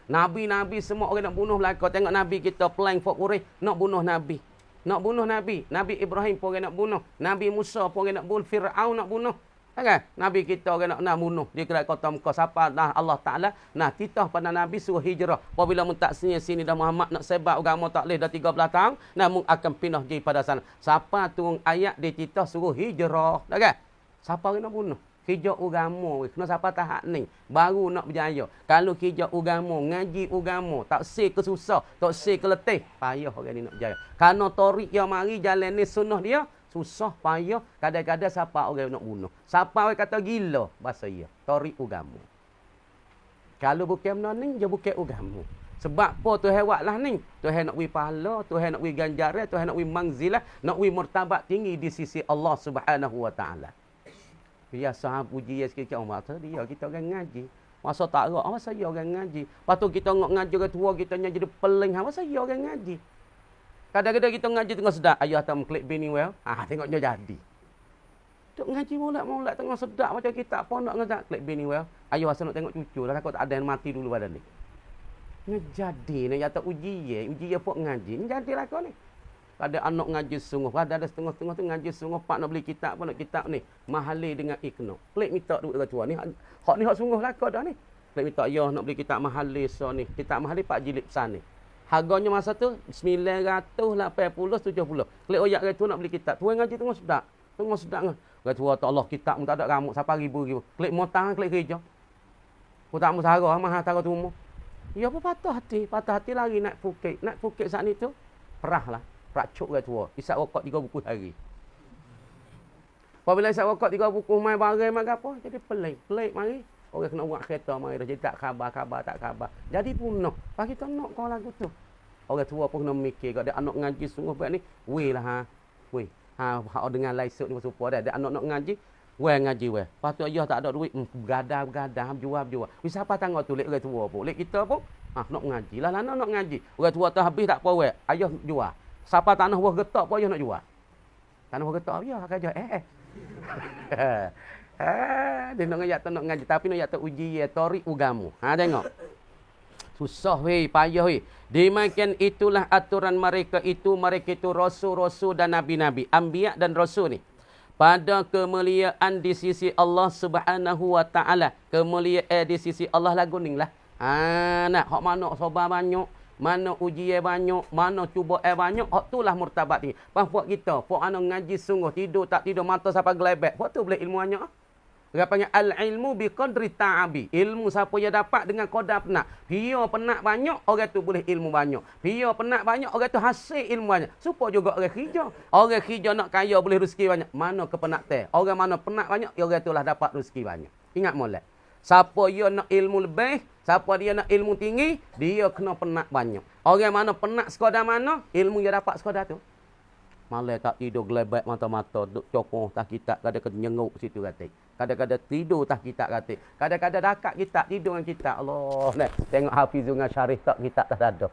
Nabi semua orang nak bunuh lah kau. Tengok nabi kita plan fak Quraisy nak bunuh nabi. Nak bunuh nabi. Nabi Ibrahim pun orang nak bunuh. Nabi Musa pun orang nak bunuh. Firaun nak bunuh. Kan? Nabi kita orang nak bunuh. Dia kira kota Mekah siapa dah Allah Taala. Nah, titah pada Nabi suruh hijrah. Apabila tak sini dah Muhammad nak sebar agama tak leh dah 13 tahun, namun akan pindah pergi pada sana. Siapa turun ayat dia titah suruh hijrah, dah kan? Siapa orang nak bunuh? Hijrah agama, kena siapa tahap ni baru nak berjaya. Kalau hijrah agama, ngaji agama, tak se ke susah, tak se ke letih, payah orang ni nak berjaya. Karena tarik yang mari jalan ni sunnah dia susah, payah, kadang-kadang siapa orang nak bunuh. Siapa orang kata gila, bahasa ia. Tarik agama. Kalau bukan benda ni, dia bukan agama. Sebab apa Tuhan buat lah ni? Tuhan nak beri pahala, Tuhan nak beri ganjaran, Tuhan nak beri manzilah, nak beri martabat tinggi di sisi Allah Subhanahu Wa Taala. Biasa puji sikit-sikit orang kata dia, kita orang ngaji. Masa tak rak, masa dia orang ngaji. Lepas tu kita ngaji orang tua, kita jadi peling, masa dia orang ngaji. Kadang-kadang kita ngaji tengah sedap. Ayah tak mengklik bini well. Tengoknya jadi. Duk ngaji mulat tengah sedap macam kita pun nak ngajak klik bini well. Ayah asal nak tengok cucu lah. Takut tak ada yang mati dulu pada ni. Ngejadi ni. Yata uji ya pun ngaji. Ngejadi lah kau ni. Ada anak ngaji sungguh. Ada setengah-setengah tu ngaji sungguh. Pak nak beli kitab pun nak kitab ni. Mahali dengan ikno. Klik minta duit ke tua ni. Hak ni hak sungguh lah kau dah ni. Klik minta ayah nak beli kitab mahali so ni. Kitab mahali Pak jilid besar ni. Harganya masa tu 980-70. Klik oyak orang tua nak beli kitab. Tuan ngaji tengah sedap. Tengah sedap kan. Orang tua tak Allah kitab pun tak ada ramuk siapa ribu-ribu. Klik motang, klik kerja. Kau tak musara, mahal tara tu umur. Ya apa patah hati lari nak Phuket. Nak Phuket saat ni tu perah lah. Prakcuk orang tua. Isap rokok 3 buku hari. Apabila isap rokok 3 buku mai barang mai apa? Jadi pelik mari. Orang kena buat kereta mari dah jadi tak khabar tak khabar. Jadi punah. Pas kita nak kau lagu tu. Orang tua pun kena mikir kalau ada anak ngaji sungguh buat ni, weh lah Weh. Hak dengan laisuk ni serupa dah. Ada anak nak ngaji, weh ngaji weh. Lepas tu ayah tak ada duit, bergadang jual. Weh siapa tangga tu lek orang tua pun. Lek kita pun nak ngaji lah nak ngaji. Orang tua tu habis tak apa weh. Ayah jual. Siapa tanah wah getak pun ayah nak jual. Tanah orang kata, ya kerja dia nak ngaji tapi nak uji teori agama. Tengok. Susah payah Demikian itulah aturan mereka itu rasul-rasul dan nabi-nabi, anbiya dan rasul ni. Pada kemuliaan di sisi Allah Subhanahu wa taala, kemuliaan di sisi Allah lagu ning lah. Nak hak mana sabar banyak, mana ujian banyak, mana cuba banyak, hak tulah martabat ni. Puak kita, puak ana ngaji sungguh tidur tak tidur mata sampai gelebek. Puak tu boleh ilmu banyak. Dia panggil al-ilmu bi qadri ta'abi. Ilmu siapa yang dapat dengan qadar penat. Dia penat banyak, orang tu boleh ilmu banyak. Dia penat banyak, orang tu hasil ilmu banyak. Supaya juga orang kerja. Orang kerja nak kaya boleh rezeki banyak. Mana kepenatan? Orang mana penat banyak, orang tu lah dapat rezeki banyak. Ingat molek. Siapa yang nak ilmu lebih, siapa dia nak ilmu tinggi, dia kena penat banyak. Orang mana penat sekadar mana, ilmu yang dapat sekadar tu. Malam tak tidur gelebek mata-mata, duk cokong tak kitab, kadang-kadang nyenguk situ kata. Kadang-kadang tidur tak kitab kata. Kadang-kadang dakat kitab, tidur dengan kitab. Allah, nah, tengok Hafizul dengan Syarif tak kitab tak ada.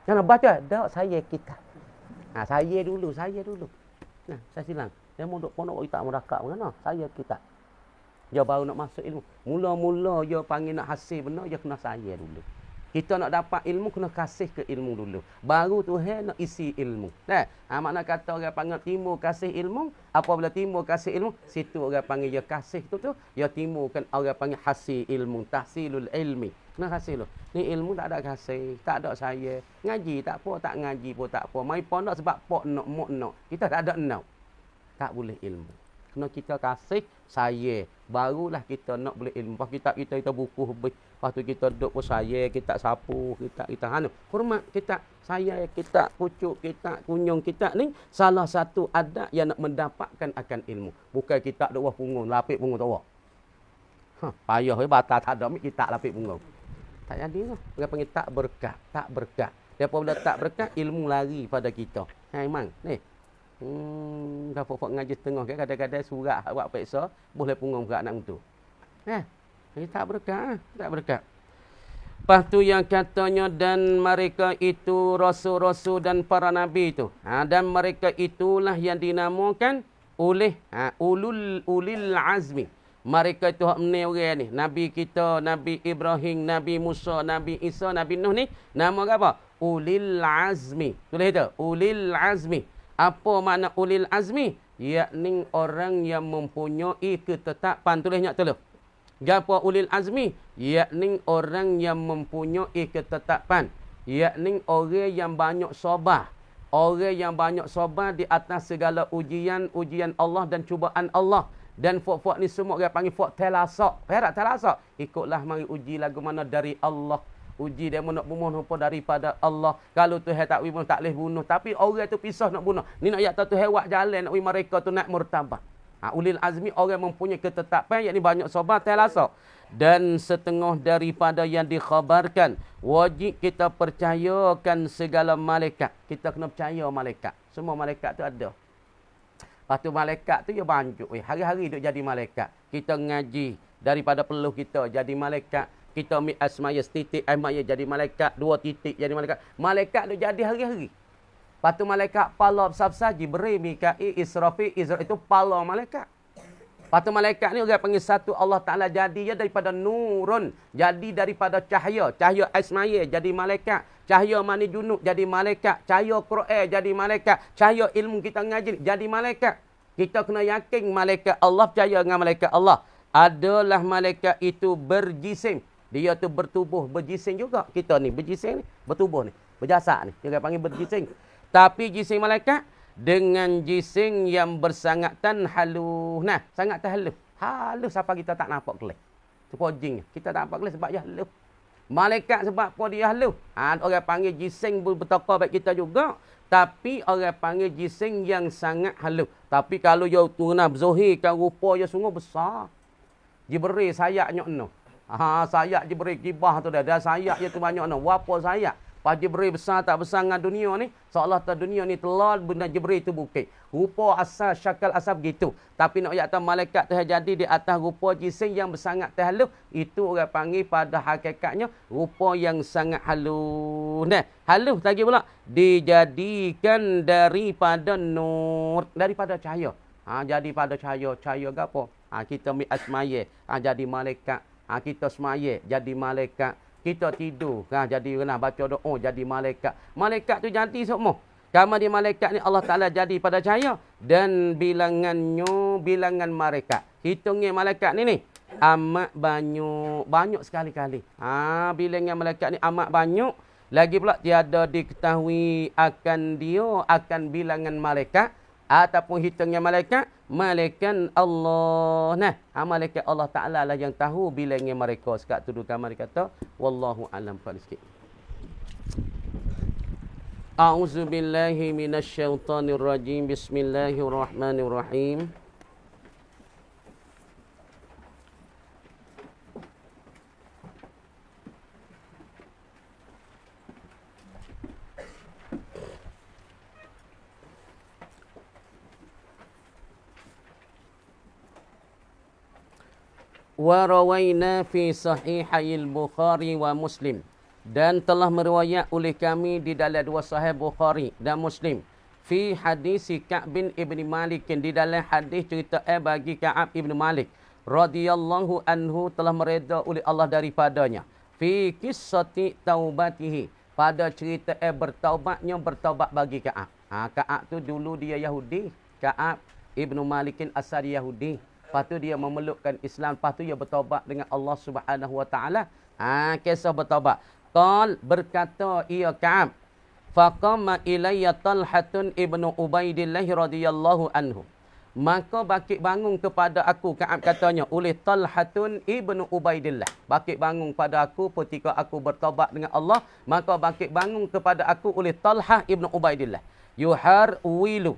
Jangan baca, dak saya kitab. Saya dulu. Nah, saya silang. Dia mau duk pondok kitab merakat mana? Saya kitab. Dia baru nak masuk ilmu. Mula-mula dia panggil nak hasil benar, dia kena saya dulu. Kita nak dapat ilmu, kena kasih ke ilmu dulu. Baru Tuhan nak isi ilmu. Makna kata orang panggil timbul kasih ilmu. Apabila timbul kasih ilmu, situ orang panggil dia kasih tu. Dia timbulkan orang panggil hasil ilmu. Tahsilul ilmi. Kena kasih lu. Ni ilmu tak ada kasih. Tak ada saya. Ngaji tak apa, tak ngaji pun tak apa. Mai pondok sebab pok nak, mok nak. Kita tak ada nak. Tak boleh ilmu. Kena kita kasih saya. Barulah kita nak boleh ilmu. Lepas kita buku habis. Lepas tu kita duduk pun saya, kita sapu, kita hormat kita saya, kita pucuk, kita kunyung, kita ni salah satu adab yang nak mendapatkan akan ilmu. Bukan kita duk punggung, lapik punggung tawa. Payah batal tak ada kita lapik punggung. Tak jadi lah. Dia panggil tak berkat. Dia apabila tak berkat, ilmu lari pada kita. Memang ni. Dapat ngaji setengah ke kadang-kadang surat buat peksa boleh punggung berat nak tu. Tak berkat. Lepas tu yang katanya dan mereka itu rasul-rasul dan para nabi itu. Dan mereka itulah yang dinamakan oleh ulil azmi. Mereka itu hak ni orang ni. Nabi kita, Nabi Ibrahim, Nabi Musa, Nabi Isa, Nabi Nuh ni nama apa? Ulil azmi. Tulis itu, ulil azmi. Apa makna ulil azmi? Yakni orang yang mempunyai ketetapan. Tulisnya tulis. Apa ulil azmi? Yakni orang yang mempunyai ketetapan. Yakni orang yang banyak sabar. Orang yang banyak sabar di atas segala ujian Allah dan cubaan Allah. Dan fok-fok ni semua orang panggil fok telasak. Perak telasak. Ikutlah mari uji lagu mana dari Allah. Uji dia nak bunuh apa daripada Allah. Kalau Tuhan tak bunuh, tak boleh bunuh. Tapi orang tu pisah nak bunuh. Ni nak yakta Tuhan buat jalan nak mereka tu nak murtabak. Ulil azmi orang mempunyai ketetapan, yakni banyak sabar telasak. Dan setengah daripada yang dikhabarkan, wajib kita percayakan segala malaikat. Kita kena percaya malaikat. Semua malaikat tu ada. Lepas tu malaikat tu dia banyak. Hari-hari duk jadi malaikat. Kita ngaji daripada peluh kita jadi malaikat. Kita ambil asmaya setitik, asmaya jadi malaikat, 2 titik jadi malaikat. Malaikat tu jadi hari-hari. Lepas tu malaikat pala besar-besar, Jibril, Mikail, Israfil, itu pala malaikat. Lepas tu malaikat ni orang panggil satu Allah Ta'ala jadi daripada nurun. Jadi daripada cahaya. Cahaya asmaya jadi malaikat. Cahaya mani junub jadi malaikat. Cahaya Quran jadi malaikat. Cahaya ilmu kita ngaji jadi malaikat. Kita kena yakin malaikat Allah, percaya dengan malaikat Allah. Adalah malaikat itu berjisim. Dia tu bertubuh, berjising juga. Kita ni berjising ni, bertubuh ni, berjasad ni. Dia panggil berjising. Tapi jising malaikat dengan jising yang bersangatan halus. Nah, sangat halus. Halus sampai kita tak nampak kelih. Sepojing. Kita tak nampak kelih sebab dia halus. Malaikat sebab apa dia halus? Orang panggil jising bertakar baik kita juga. Tapi orang panggil jising yang sangat halus. Tapi kalau dia tunah berzohirkan rupa dia sungguh besar. Jibril sayapnya no. Sayap Jibril kibah tu dah. Sayap dia tu banyak no. Berapa sayap? Pak Jibril besar tak besar dengan dunia ni. Seolah tak dunia ni telah benda Jibril itu bukit. Rupa asal, syakal asal begitu. Tapi nak ayat malaikat tu jadi di atas rupa jisim yang sangat halus. Itu orang panggil pada hakikatnya rupa yang sangat halus. Nah, halus lagi pula. Dijadikan daripada nur. Daripada cahaya. Jadi pada cahaya. Cahaya ke apa? Kita semaya. Jadi malaikat. Kita semaya. Jadi malaikat. Kita tidur, jadi kena baca doa, jadi malaikat. Malaikat tu jadi semua. Kamar di malaikat ni Allah Ta'ala jadi pada cahaya. Dan bilangannya, bilangan malaikat. Hitungnya malaikat ni. Amat banyak. Banyak sekali-kali. Bilangan malaikat ni amat banyak. Lagi pula tiada diketahui akan dia, akan bilangan malaikat. Ataupun hitungnya malaikat. Malaikat Allah. Nah, malaikat Allah Ta'ala lah yang tahu bilangnya mereka. Sekat tu kamar kata, wallahu alam sikit. A'udzubillahi minasyaitonirrajim. Bismillahirrahmanirrahim. Wa rawaina fi sahihayil Bukhari wa Muslim. Dan telah meriwayat oleh kami di dalam dua sahih Bukhari dan Muslim. Fi hadis Ka'b bin Ibn Malik. Di dalam hadis cerita bagi Ka'ab Ibn Malik. Radiyallahu anhu telah mereda oleh Allah daripadanya. Fi qissati taubatihi. Pada cerita bertaubatnya bertaubat bagi Ka'ab. Ka'ab tu dulu dia Yahudi. Ka'ab Ibn Malikin asal Yahudi. Lepas tu dia memelukkan Islam. Lepas tu dia bertaubat dengan Allah Subhanahu Wa Taala. Kisah bertaubat. Qal berkata ia Ka'ab. Faqama ilayya Talhatun ibnu Ubaidillah radhiyallahu anhu. Maka bakit bangun kepada aku, Ka'ab katanya, oleh Talhatun ibnu Ubaidillah. Bakit bangun pada aku ketika aku bertaubat dengan Allah. Maka bakit bangun kepada aku oleh Talhah ibnu Ubaidillah. Yuhar wilu.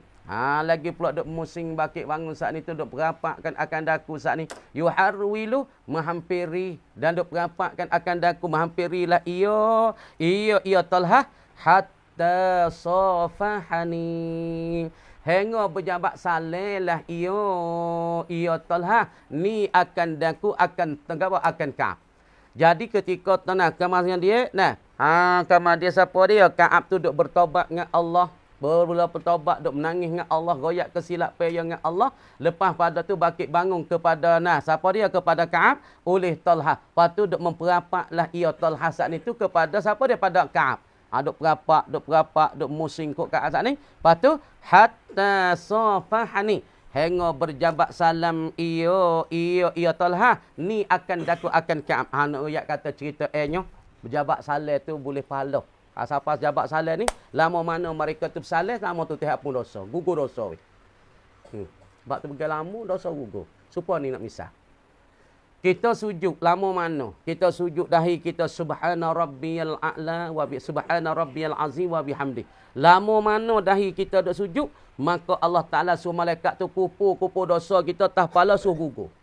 Lagi pula duk musim bakit bangun saat ni tu duk berapakkan akan daku saat ni. Yuharwilu menghampiri dan duk berapakkan akan daku menghampirilah ia Talhah hatta safahani. Hingga berjabat salehlah ia Talhah ni akan daku akan tenggawa akan Ka'ab. Jadi ketika kamarnya dia kamar dia siapa dia? Ka'ab tu duk bertobat dengan Allah. Bermula bertaubat, duk menangis dengan Allah, goyak kesilap payah dengan Allah. Lepas pada tu bakit bangun kepada siapa dia? Kepada Ka'ab oleh Talhah. Lepas tu duk memperapaklah ia Talhah saat ni tu kepada siapa dia? Pada Ka'ab. Duk perapak, duk musing kot Ka'ab saat ni. Lepas tu hatta safahani. Hingga berjabat salam ia Talhah ni akan daku akan Ka'ab. Nak ayat kata cerita nya berjabat salam tu boleh pahala. Siapa jabat salah ni, lama mana mereka tu bersalah, lama tu tidak pun dosa. Gugur dosa. Sebab tu pergi lama, dosa gugur. Supaya ni nak misal. Kita sujud lama mana? Kita sujud dahi kita subhana rabbiyal a'la wa subhana rabbiyal azim wa bihamdi. Lama mana dahi kita duk sujud, maka Allah Ta'ala suruh malaikat tu kupu dosa kita tah pala suruh gugur.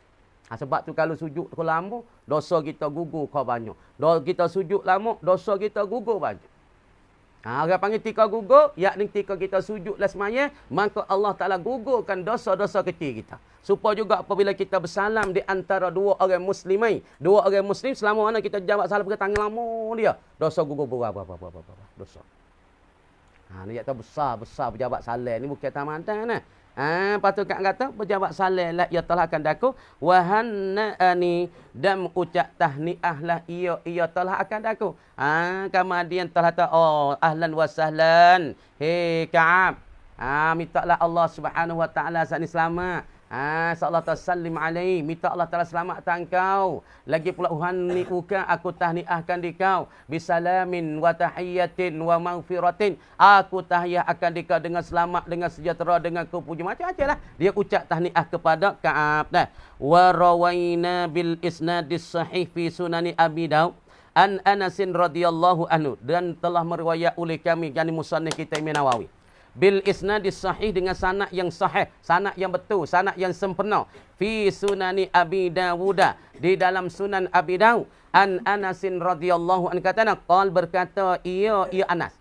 Sebab tu kalau sujud lama, dosa kita gugur kau banyak. Kita sujud lama, dosa kita gugur banyak. Orang panggil tika gugur, yakni tika kita sujudlah semaya, maka Allah Ta'ala gugurkan dosa-dosa kecil kita. Supaya juga apabila kita bersalam di antara dua orang muslimai, dua orang muslim, selama mana kita jawab salam pakai tangan lama dia, dosa gugur berapa dosa. Ni kata besar berjabat salam ni bukan tamantan . Lepas tu kata berjabat salam lah ia telah akan daku wahanna'ani dan ucap tahniah lah ia telah akan daku. Kemudian telah kata ahlan wa sahlan hei Ka'ab. Mintalah Allah Subhanahu Wa Taala saat ni selamat. Allah Ta'ala salim alaih. Minta Allah Ta'ala selamatkan kau. Lagi pula uhanni'uka, aku tahniahkan dikau. Bisalamin wa tahiyyatin wa maghfiratin. Aku tahiyah akan dikau dengan selamat, dengan sejahtera, dengan kepuji. Macam-macam lah. Dia ucap tahniah kepada Ka'ab. Wa rawaina bil isnadis sahih fi sunani Abi Daud. An Anasin radhiyallahu anhu. Dan telah meriwayat oleh kami, yani musannif kita Imam Nawawi. bil isnadis sahih dengan sanad yang sahih, sanad yang betul, sanad yang sempurna fi sunani Abi Dawud, di dalam Sunan Abi Dawud, an Anasin radhiyallahu anhu katana qal berkata ia Anas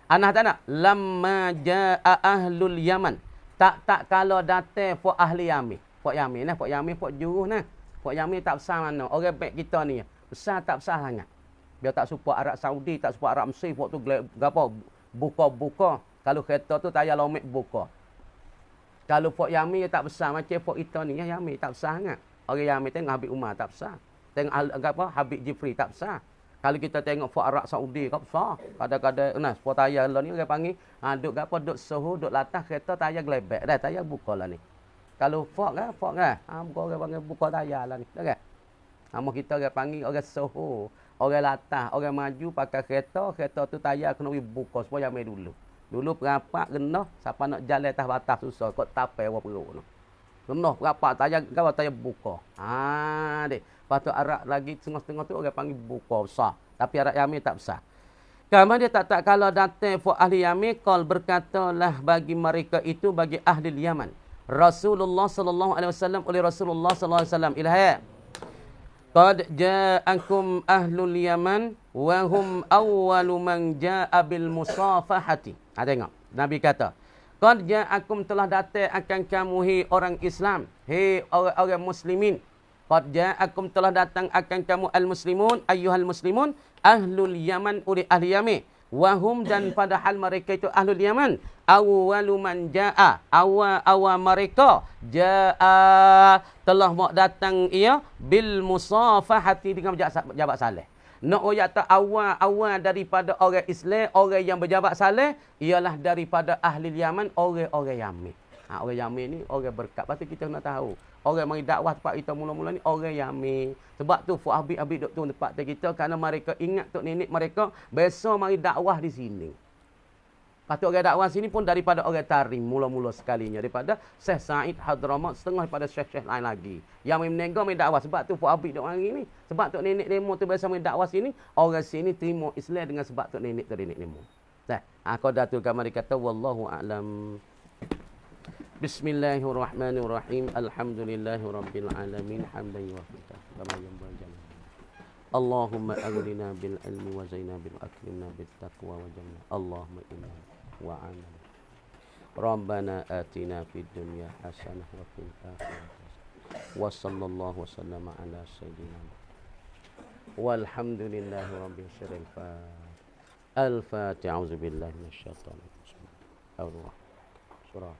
tanya lamma jaa ahlul Yaman, tak kalau datang pok ahli Yamin, pok Yamin pok juruh nah, pok Yamin tak besar mana orang baik kita ni besar tak besar sangat, biar tak support Arab Saudi, tak support Arab Mesir, pok tu gapo buka kalau kereta tu tayar lomik buka. Kalau pok Yamin tak besar macam pok kita ni, Yamin tak besar sangat. Orang Yamin tengok Habib Umar tak besar, tengok apa Habib Jifri tak besar. Kalau kita tengok pok Arab Saudi tak besar. Kadang-kadang nah pok tayar lah ni orang panggil duk gapo duk suhu duk latah kereta tayar gelebek dah, tayar buka lah ni. Kalau pok kan buka orang panggil buka tayar lah ni, dah kan. Nama kita orang panggil orang suhu, orang latah, orang maju pakai kereta tu tayar kena buka supaya Yamin dulu. Dulu perapak genah, siapa nak jalan atas batas susah, kau tapai apa perut tu. Genah perapak tayar buka. Dek. Lepas tu Arab lagi setengah-setengah tu orang panggil buka besar. Tapi Arab Yamin tak besar. Kemudian dia tak kalau datang for ahli Yamin, qal berkatalah bagi mereka itu, bagi ahli Yaman. Rasulullah sallallahu alaihi wasallam, oleh Rasulullah sallallahu alaihi wasallam, ilahaya. Qad ja'akum ahlul Yaman wa hum awwalu man ja'a bil musafahati. Tengok. Nabi kata, qad ja'akum telah datang akan kamu hei orang Islam, hei orang muslimin. Qad ja'akum telah datang akan kamu al-muslimun, ayyuhal muslimun, ahlul Yaman, oleh ahli Yaman. Wahum dan padahal mereka itu ahlul Yaman, awwalu man jaa, awal mereka jaa telah mau datang ia bil musafahati dengan berjabat saleh. Nak oyat tak awal daripada orang Islam, orang yang berjabat saleh ialah daripada ahli Yaman, orang Yamin. Orang Yamin ni orang berkat. Lepas tu kita nak tahu, orang mari dakwah tempat kita mula-mula ni orang Yamin. Sebab tu fu habib-habib duk tu tempat kita kerana mereka ingat tok nenek mereka besok mari dakwah di sini. Lepas tu orang dakwah sini pun daripada orang Tarim mula-mula sekalinya, daripada Syekh Said Hadramaut, setengah daripada syekh-syekh lain lagi. Yang menengok mari dakwah, sebab tu fu habib duk mari ni. Sebab tok nenek demo tu biasa mari dakwah sini, orang sini terima Islam dengan sebab tok nenek tu nenek demo. Kau dah tu kamari kata wallahu a'lam. Bismillahirrahmanirrahim. Alhamdulillahirabbil alamin. Hamdan yuwaffiqu kama yanbaghi jalal. Allahumma aghnina bil ilmi wa zaina bil akrimna bit taqwa wa jannah. Allahumma inna wa ana. Rabbana atina fid dunya hasanah wa fil akhirati. Wa sallallahu wasallama ala sayyidina. Walhamdulillahi rabbil alamin. Al-Fatiha. A'udzu billahi minasyaitonir rajim. Allah. Surah